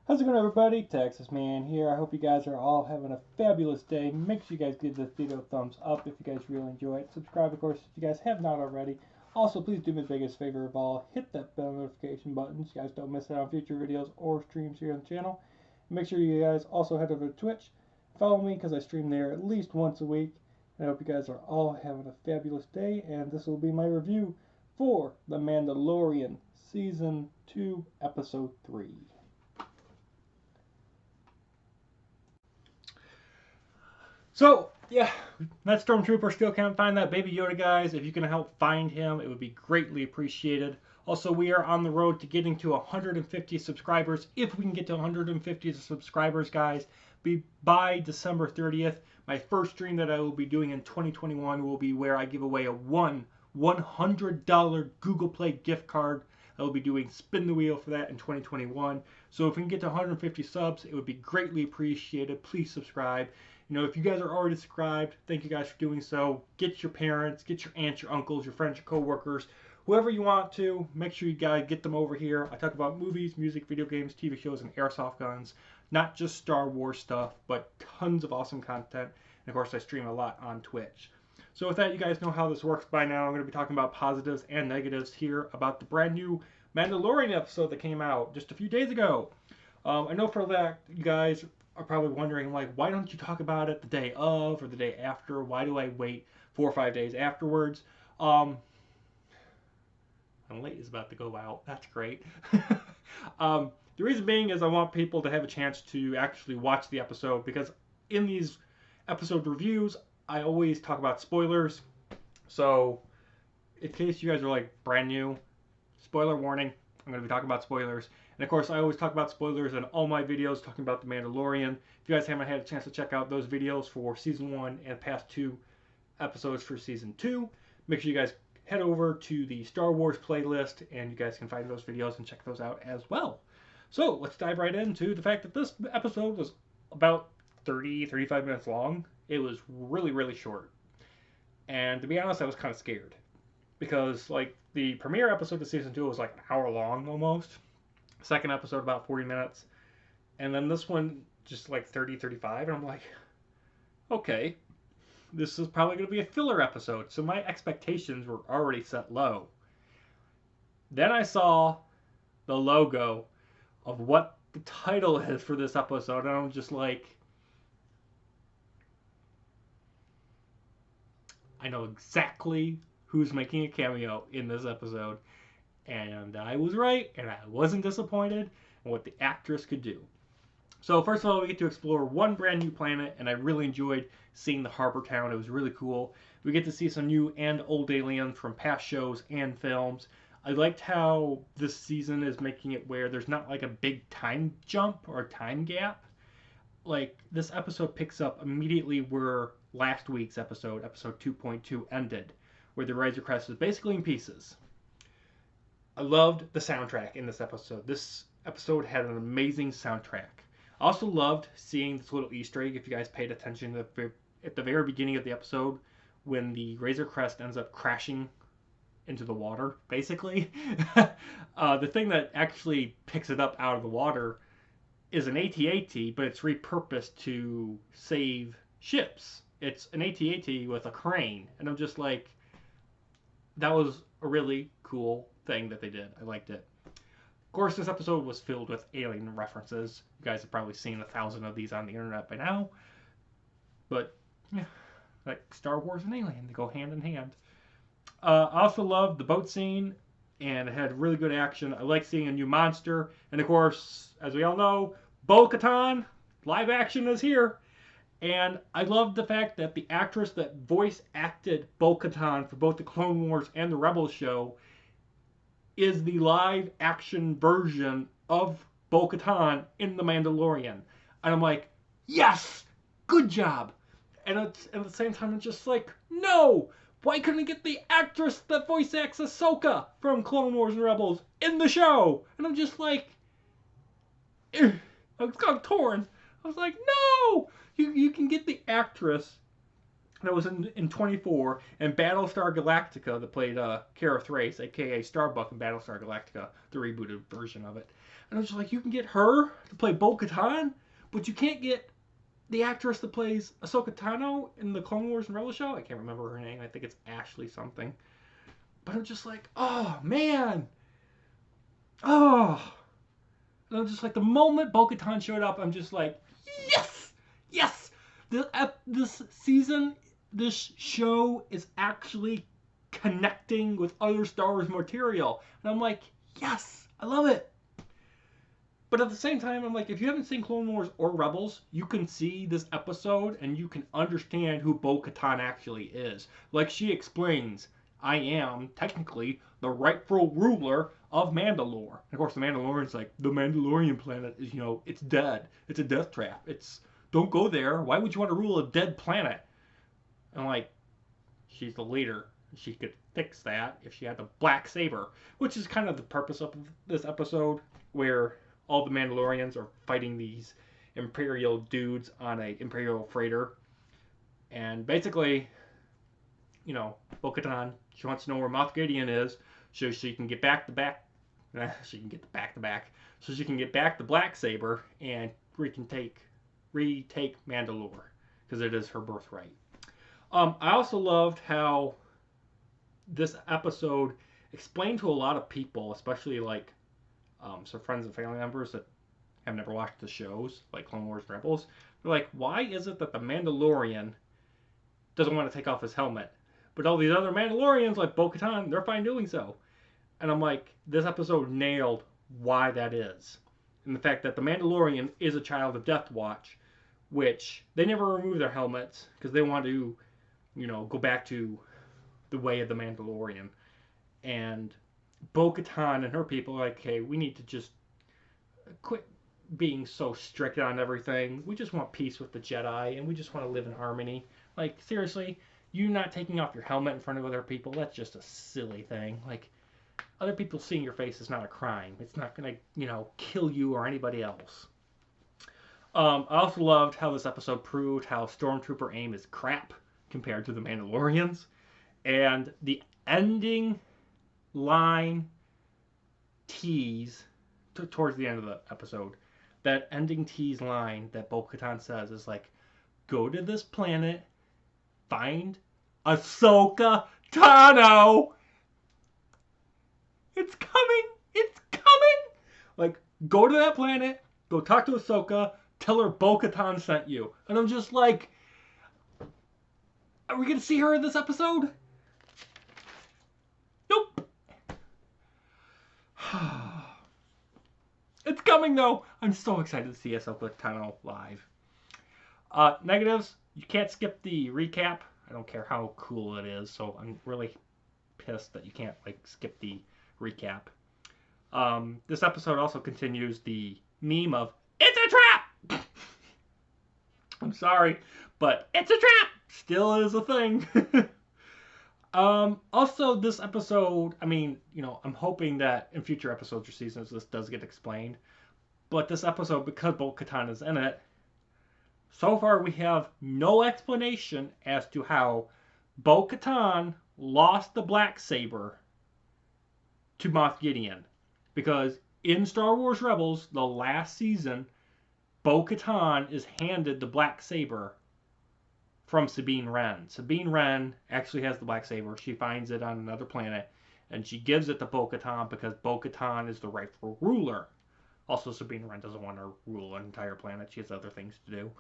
How's it going, everybody? Texas Man here. I hope you guys are all having a fabulous day. Make sure you guys give this video a thumbs up if you guys really enjoy it. Subscribe, of course, if you guys have not already. Also, please do me the biggest favor of all. Hit that bell notification button so you guys don't miss out on future videos or streams here on the channel. Make sure you guys also head over to Twitch. Follow me because I stream there at least once a week. And I hope you guys are all having a fabulous day. And this will be my review for The Mandalorian Season 2, Episode 3. So, yeah, that Stormtrooper still can't find that Baby Yoda, guys. If you can help find him, it would be greatly appreciated. Also, we are on the road to getting to 150 subscribers. If we can get to 150 subscribers, guys, by December 30th, my first stream that I will be doing in 2021 will be where I give away a $100 Google Play gift card. I will be doing Spin the Wheel for that in 2021. So if we can get to 150 subs, it would be greatly appreciated. Please subscribe. You know, if you guys are already subscribed, thank you guys for doing so. Get your parents, get your aunts, your uncles, your friends, your co-workers, whoever you want to. Make sure you guys get them over here. I talk about movies, music, video games, TV shows, and airsoft guns. Not just Star Wars stuff, but tons of awesome content. And of course, I stream a lot on Twitch. So with that, you guys know how this works by now. I'm going to be talking about positives and negatives here about the brand new Mandalorian episode that came out just a few days ago. I know for that, you guys are probably wondering, like, why don't you talk about it the day of or the day after? Why do I wait 4 or 5 days afterwards? I'm late is about to go out. That's great. The reason being is I want people to have a chance to actually watch the episode, because in these episode reviews, I always talk about spoilers. So, in case you guys are like brand new, spoiler warning, I'm going to be talking about spoilers. And of course, I always talk about spoilers in all my videos talking about The Mandalorian. If you guys haven't had a chance to check out those videos for Season 1 and past 2 episodes for Season 2, make sure you guys head over to the Star Wars playlist and you guys can find those videos and check those out as well. So, let's dive right into the fact that this episode was about 35 minutes long. It was really, really short. And to be honest, I was kind of scared. Because, like, the premiere episode of Season 2 was like an hour long almost. Second episode about 40 minutes. And then this one just like 35. And I'm like, okay, this is probably going to be a filler episode. So my expectations were already set low. Then I saw the logo of what the title is for this episode. And I'm just like, I know exactly who's making a cameo in this episode. And I was right, and I wasn't disappointed in what the actress could do. So first of all, we get to explore one brand new planet, and I really enjoyed seeing the harbor town. It was really cool. We get to see some new and old aliens from past shows and films. I liked how this season is making it where there's not like a big time jump or time gap. Like, this episode picks up immediately where last week's episode 2.2, ended, where the Razor Crest is basically in pieces. I loved the soundtrack in this episode. This episode had an amazing soundtrack. I also loved seeing this little Easter egg, if you guys paid attention at the very beginning of the episode, when the Razor Crest ends up crashing into the water, basically. The thing that actually picks it up out of the water is an AT-AT, but it's repurposed to save ships. It's an AT-AT with a crane, and I'm just like, that was a really cool thing that they did. I liked it. Of course, this episode was filled with alien references. You guys have probably seen 1,000 of these on the internet by now. But, yeah, like Star Wars and Alien, they go hand in hand. I also loved the boat scene, and it had really good action. I like seeing a new monster. And of course, as we all know, Bo-Katan, live action is here. And I loved the fact that the actress that voice acted Bo-Katan for both the Clone Wars and the Rebels show is the live action version of Bo-Katan in The Mandalorian. And I'm like, yes! Good job! And at the same time, I'm just like, no! Why couldn't I get the actress that voice acts Ahsoka from Clone Wars and Rebels in the show? And I'm just like, I was kind of torn. I was like, no! You can get the actress that was in 24, and Battlestar Galactica that played Kara Thrace, aka Starbuck in Battlestar Galactica, the rebooted version of it. And I was just like, you can get her to play Bo-Katan, but you can't get the actress that plays Ahsoka Tano in the Clone Wars and Rebels show. I can't remember her name. I think it's Ashley something. But I'm just like, oh man, oh. And I'm just like, the moment Bo-Katan showed up, I'm just like, yes, yes. This season, this show is actually connecting with other Star Wars material, and I'm like, yes, I love it. But at the same time, I'm like, if you haven't seen Clone Wars or Rebels, you can see this episode and you can understand who Bo-Katan actually is. Like she explains, I am technically the rightful ruler of Mandalore. And of course, the Mandalorian's like, the Mandalorian planet is, it's dead. It's a death trap. Don't go there. Why would you want to rule a dead planet? And like, she's the leader. She could fix that if she had the black saber, which is kind of the purpose of this episode, where all the Mandalorians are fighting these Imperial dudes on a Imperial freighter. And basically, Bo-Katan, she wants to know where Moff Gideon is so she can get back so she can get back the black saber and retake Mandalore, because it is her birthright. I also loved how this episode explained to a lot of people, especially like some friends and family members that have never watched the shows, like Clone Wars and Rebels, they're like, why is it that the Mandalorian doesn't want to take off his helmet, but all these other Mandalorians, like Bo-Katan, they're fine doing so? And I'm like, this episode nailed why that is. And the fact that the Mandalorian is a child of Death Watch, which they never remove their helmets because they want to, go back to the way of the Mandalorian. And Bo-Katan and her people are like, hey, we need to just quit being so strict on everything. We just want peace with the Jedi, and we just want to live in harmony. Like, seriously, you not taking off your helmet in front of other people, that's just a silly thing. Like, other people seeing your face is not a crime. It's not going to, kill you or anybody else. I also loved how this episode proved how Stormtrooper aim is crap compared to the Mandalorians. And the ending line tease towards the end of the episode, that ending tease line that Bo-Katan says is like, go to this planet, find Ahsoka Tano. It's coming. It's coming. Like, go to that planet, go talk to Ahsoka, tell her Bo-Katan sent you. And I'm just like, are we going to see her in this episode? Nope. It's coming, though. I'm so excited to see Ahsoka Tano live. Negatives, you can't skip the recap. I don't care how cool it is, so I'm really pissed that you can't, skip the recap. This episode also continues the meme of, it's a trap! I'm sorry, but it's a trap! Still is a thing. Also, this episode, I'm hoping that in future episodes or seasons this does get explained. But this episode, because Bo-Katan is in it, so far we have no explanation as to how Bo-Katan lost the black saber to Moff Gideon. Because in Star Wars Rebels, the last season, Bo-Katan is handed the black saber from Sabine Wren. Sabine Wren actually has the black saber. She finds it on another planet, and she gives it to Bo-Katan because Bo-Katan is the rightful ruler. Also, Sabine Wren doesn't want to rule an entire planet. She has other things to do.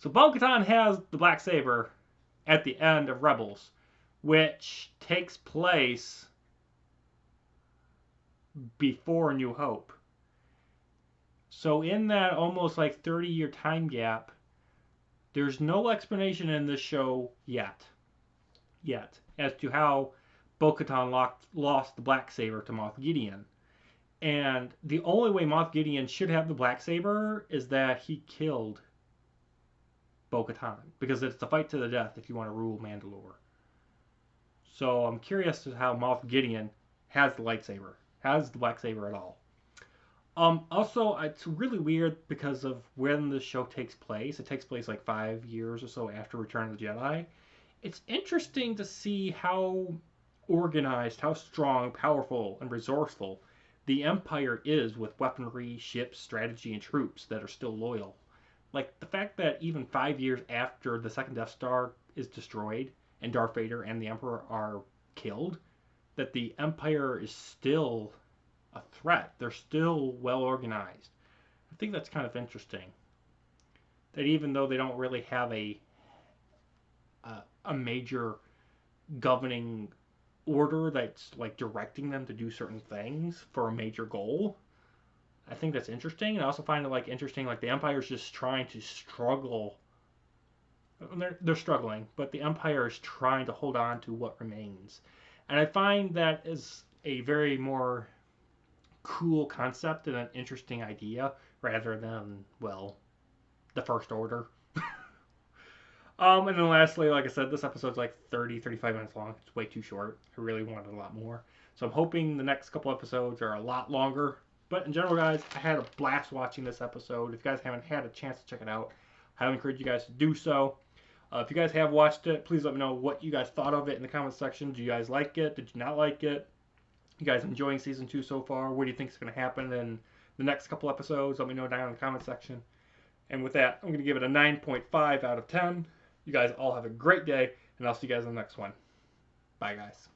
So Bo-Katan has the black saber at the end of Rebels, which takes place before New Hope. So in that almost 30-year time gap, there's no explanation in this show yet as to how Bo-Katan lost the black saber to Moff Gideon. And the only way Moff Gideon should have the black saber is that he killed Bo-Katan, because it's the fight to the death if you want to rule Mandalore. So I'm curious as to how Moff Gideon has the lightsaber, has the black saber at all. Also, it's really weird because of when the show takes place. It takes place like 5 years or so after Return of the Jedi. It's interesting to see how organized, how strong, powerful, and resourceful the Empire is with weaponry, ships, strategy, and troops that are still loyal. Like the fact that even 5 years after the second Death Star is destroyed and Darth Vader and the Emperor are killed, that the Empire is still a threat. They're still well organized. I think that's kind of interesting. That even though they don't really have a major governing order that's like directing them to do certain things for a major goal, I think that's interesting. And I also find it like interesting like the Empire's just trying to struggle. They're struggling, but the Empire is trying to hold on to what remains. And I find that is a very more cool concept and an interesting idea rather than, well, the First Order. And then lastly, like I said, this episode's like 30, 35 minutes long. It's way too short. I really wanted a lot more. So I'm hoping the next couple episodes are a lot longer. But in general, guys, I had a blast watching this episode. If you guys haven't had a chance to check it out, I highly encourage you guys to do so. If you guys have watched it, please let me know what you guys thought of it in the comment section. Do you guys like it? Did you not like it? You guys enjoying season 2 so far? What do you think is going to happen in the next couple episodes? Let me know down in the comment section. And with that, I'm going to give it a 9.5 out of 10. You guys all have a great day, and I'll see you guys in the next one. Bye, guys.